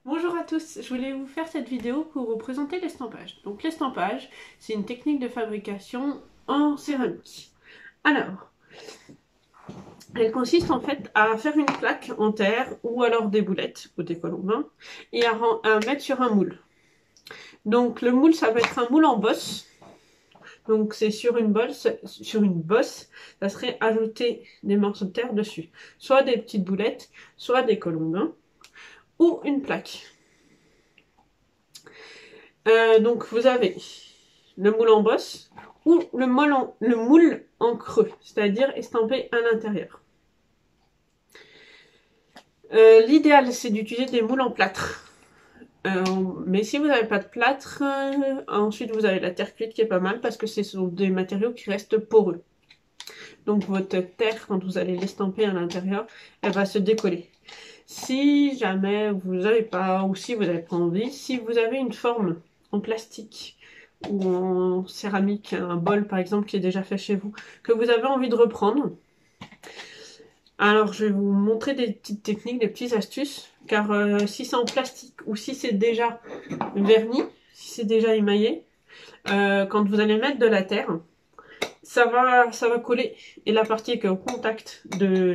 Bonjour à tous, je voulais vous faire cette vidéo pour vous présenter l'estampage. Donc l'estampage, c'est une technique de fabrication en céramique. Alors, elle consiste en fait à faire une plaque en terre ou alors des boulettes ou des colombins et à mettre sur un moule. Donc le moule, ça va être un moule en bosse. Donc c'est sur une bosse, ça serait ajouter des morceaux de terre dessus. Soit des petites boulettes, soit des colombins ou une plaque. Donc vous avez le moule en bosse ou le moule en creux, c'est-à-dire estampé à l'intérieur. L'idéal, c'est d'utiliser des moules en plâtre. Mais si vous n'avez pas de plâtre, ensuite vous avez la terre cuite qui est pas mal parce que ce sont des matériaux qui restent poreux. Donc votre terre, quand vous allez l'estamper à l'intérieur, elle va se décoller. Si jamais vous n'avez pas, ou si vous n'avez pas envie, si vous avez une forme en plastique ou en céramique, un bol par exemple qui est déjà fait chez vous, que vous avez envie de reprendre, alors je vais vous montrer des petites techniques, des petites astuces, car si c'est en plastique ou si c'est déjà verni, si c'est déjà émaillé, quand vous allez mettre de la terre, ça va coller et la partie qui est au contact de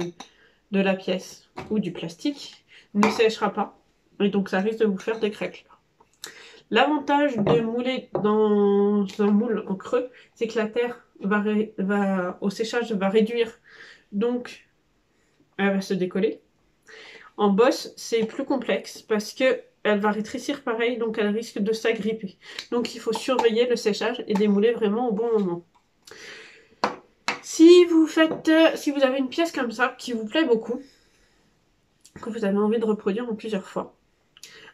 la pièce ou du plastique ne séchera pas et donc ça risque de vous faire des craquelures. L'avantage de mouler dans un moule en creux, c'est que la terre au séchage va réduire, donc elle va se décoller. En bosse, c'est plus complexe parce que elle va rétrécir pareil, donc elle risque de s'agripper. Donc il faut surveiller le séchage et démouler vraiment au bon moment. Si vous avez une pièce comme ça qui vous plaît beaucoup, que vous avez envie de reproduire en plusieurs fois,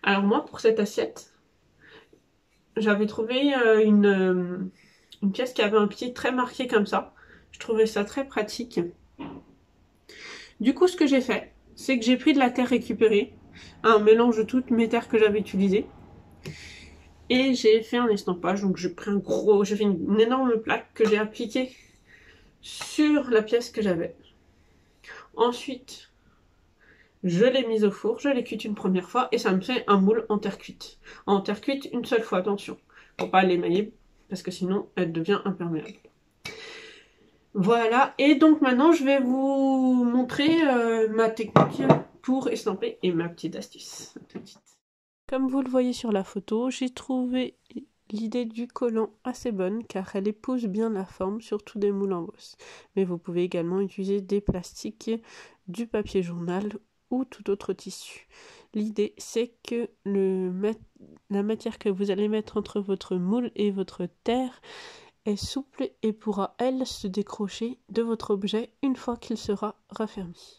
alors moi pour cette assiette, j'avais trouvé une pièce qui avait un pied très marqué comme ça. Je trouvais ça très pratique. Du coup, ce que j'ai fait, c'est que j'ai pris de la terre récupérée, un mélange de toutes mes terres que j'avais utilisées, et j'ai fait un estampage. Donc j'ai fait une énorme plaque que j'ai appliquée sur la pièce que j'avais. Ensuite, je l'ai mise au four, je l'ai cuite une première fois, et ça me fait un moule en terre cuite. En terre cuite une seule fois, attention, faut pas l'émailler, parce que sinon elle devient imperméable. Voilà, et donc maintenant je vais vous montrer ma technique pour estamper et ma petite astuce. Tout de suite. Comme vous le voyez sur la photo, j'ai trouvé l'idée du collant assez bonne car elle épouse bien la forme, surtout des moules en bosse. Mais vous pouvez également utiliser des plastiques, du papier journal ou tout autre tissu. L'idée c'est que la matière que vous allez mettre entre votre moule et votre terre est souple et pourra, elle, se décrocher de votre objet une fois qu'il sera raffermi.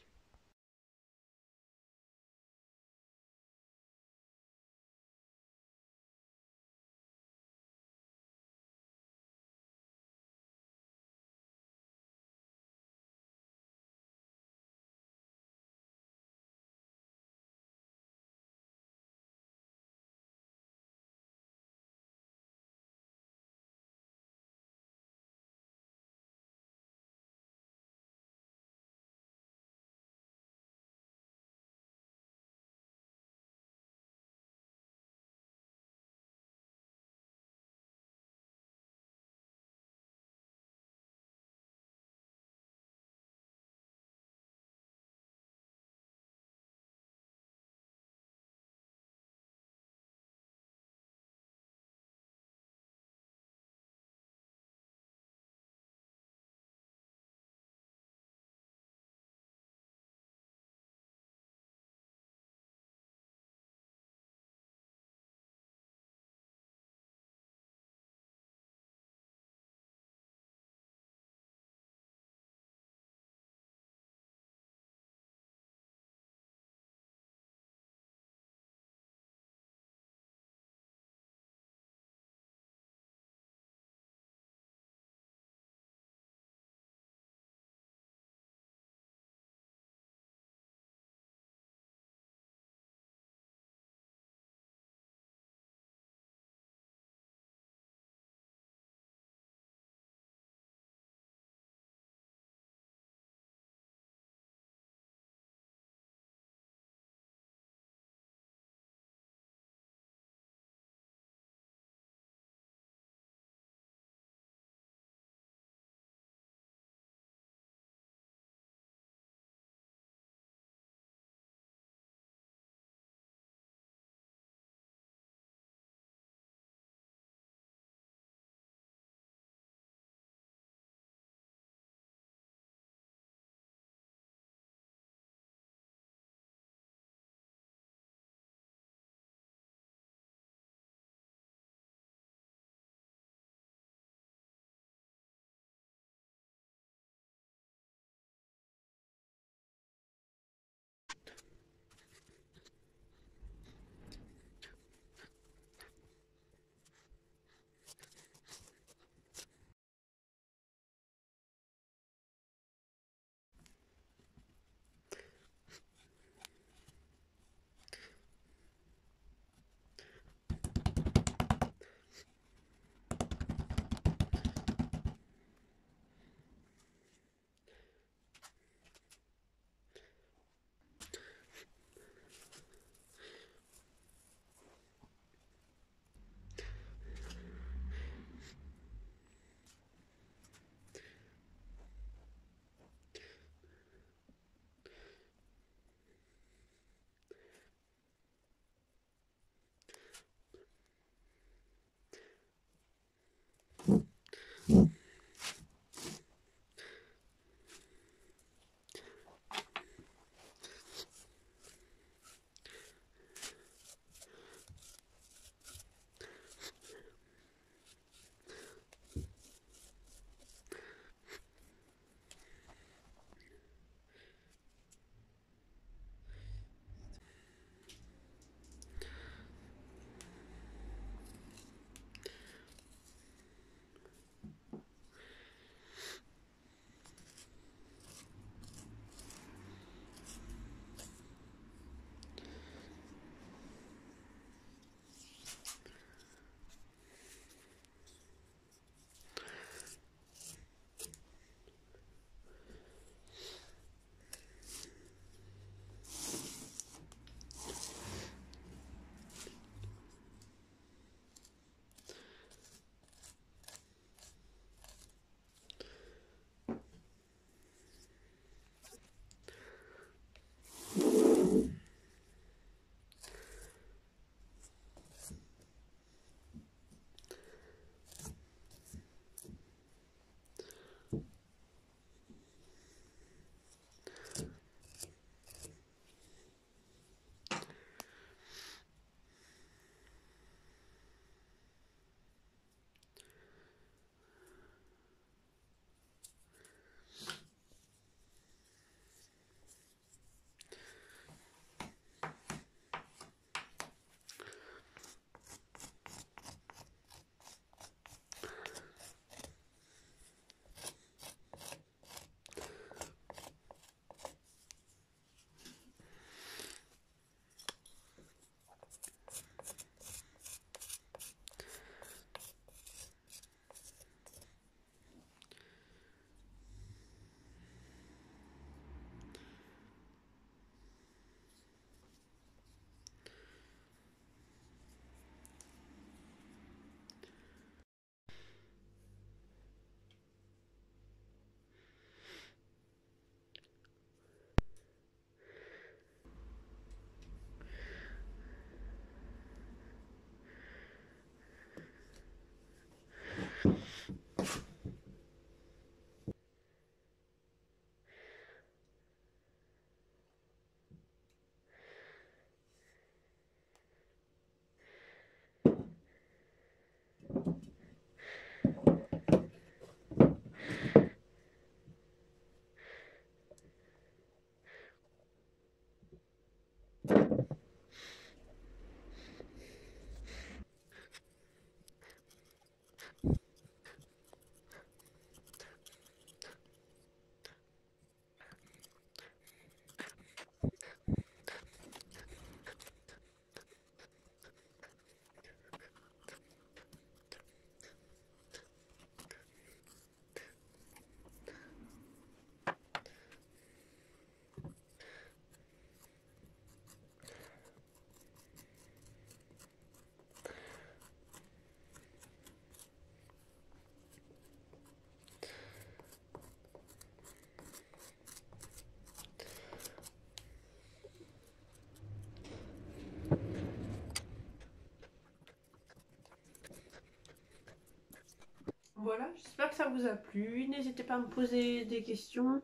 voilà, j'espère que ça vous a plu. N'hésitez pas à me poser des questions,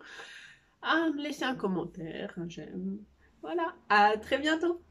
à me laisser un commentaire, un j'aime. Voilà, à très bientôt.